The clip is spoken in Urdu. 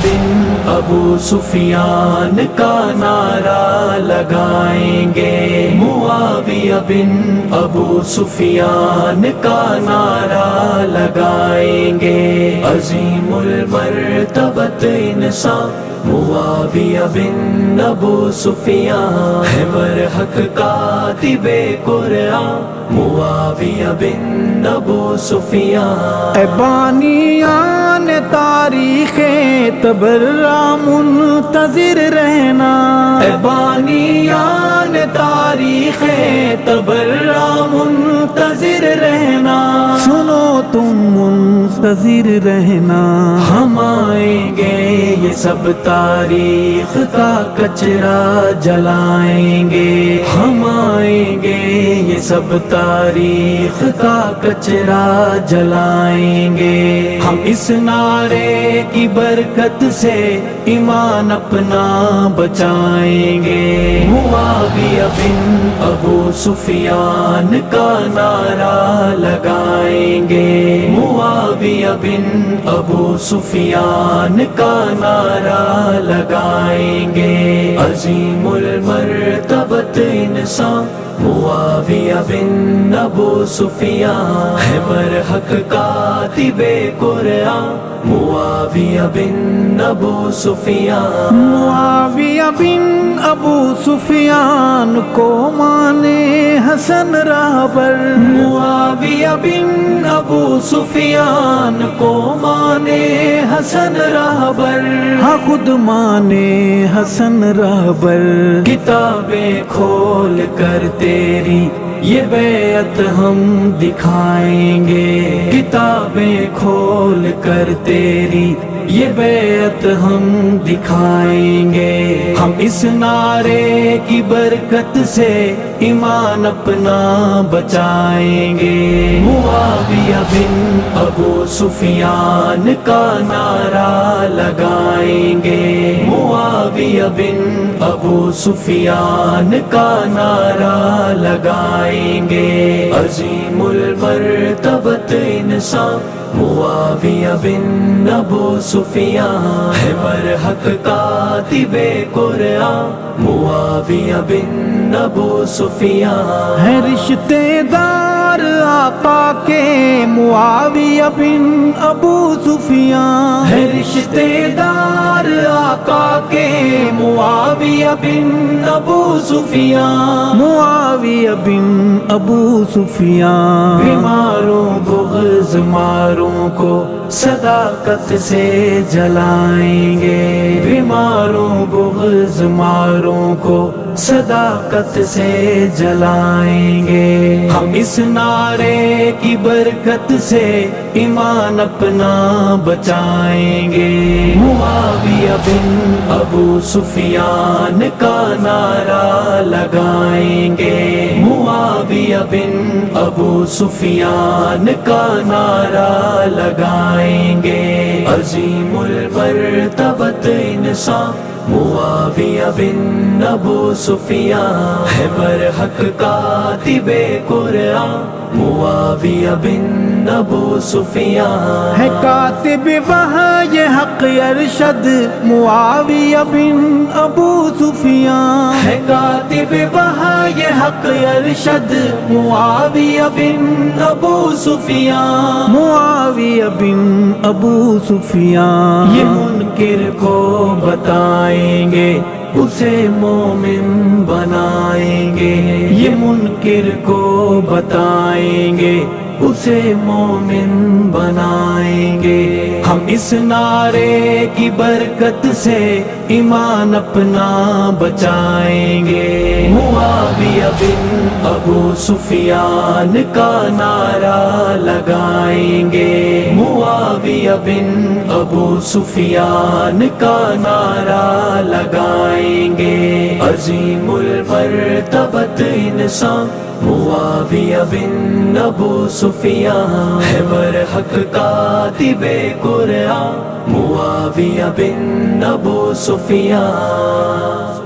بن ابو سفیان کا نعرہ لگائیں گے، معاویہ بن ابو سفیان کا نعرہ لگائیں گے، عظیم المرتبت انسان معاویہ بن ابو سفیان ہے، برحق کاتب قرآن معاویہ بن ابو سفیان، اے بانیان تاریخ تبرہ منتظر رہنا، اے بانیان تاریخ تبرہ منتظر رہنا، سنو تم منتظر رہنا، ہم آئیں گے یہ سب تاریخ کا کچرا جلائیں گے، ہم آئیں گے یہ سب تاریخ کا کچرا جلائیں گے، ہم اس نعرے کی برکت سے ایمان اپنا بچائیں گے، معاویہ بن ابو سفیان کا نعرہ لگائیں گے، معاویہ بن ابو سفیان کا نعرہ لگائیں گے، عظیم المرتبت انسان معاویہ بن ابو سفیان ہے، برحق کاتب قرآن معاویہ بن ابو سفیان، معاویہ بن ابو سفیان کو مانے حسن رہبر، معاویہ بن ابو سفیان کو مانے حسن رہبر، ہاں خود مانے حسن رہبر، کتابیں کھول کر تیری یہ بیعت ہم دکھائیں گے، کتابیں کھول کر تیری یہ بیعت ہم دکھائیں گے، ہم اس نعرے کی برکت سے ایمان اپنا بچائیں گے، معاویہ بن ابو سفیان کا نعرہ لگائیں گے، معاویہ بن ابو سفیان کا نعرہ لگائیں گے، عظیم المرتبت انسان معاویہ بن ابو سفیان ہے، برحق کاتب قرآن معاویہ بن ابو سفیان ہے، رشتے دار آقا کے معاویہ بن ابو سفیان، ہے، رشتے دار آقا کے معاویہ بن ابو سفیان، معاویہ بن ابو سفیان، بیماروں بغض ماروں کو صداقت سے جلائیں گے، بیماروں بغض ماروں کو صداقت سے جلائیں گے، ہم اس نعرے کی برکت سے ایمان اپنا بچائیں گے، معاویہ بن ابو سفیان کا نعرہ لگائیں گے، معاویہ بن ابو سفیان کا نعرہ لگائیں گے، عظیم المرتبت انسان معاویہ بن ابو سفیان ہے، برحق کاتب قرآن معاویہ بن ابو سفیان ہے، کاتب وحی حق ارشد معاویہ بن ابو سفیان، ہے، کاتب وحی حق ارشد معاویہ بن ابو سفیان، معاویہ بن ابو سفیان، یہ منکر کو بتائیں گے اسے مومن بنائیں گے، یہ منکر کو بتائیں گے اسے مومن بنائیں گے، ہم اس نعرے کی برکت سے ایمان اپنا بچائیں گے، معاویہ بن ابو سفیان کا نعرہ لگائیں گے، معاویہ بن ابو سفیان کا نعرہ لگائیں گے، عظیم المرتبت انسان معاویہ بن ابو سفیان ہے، برحق کاتب قرآن معاویہ بن ابو سفیان۔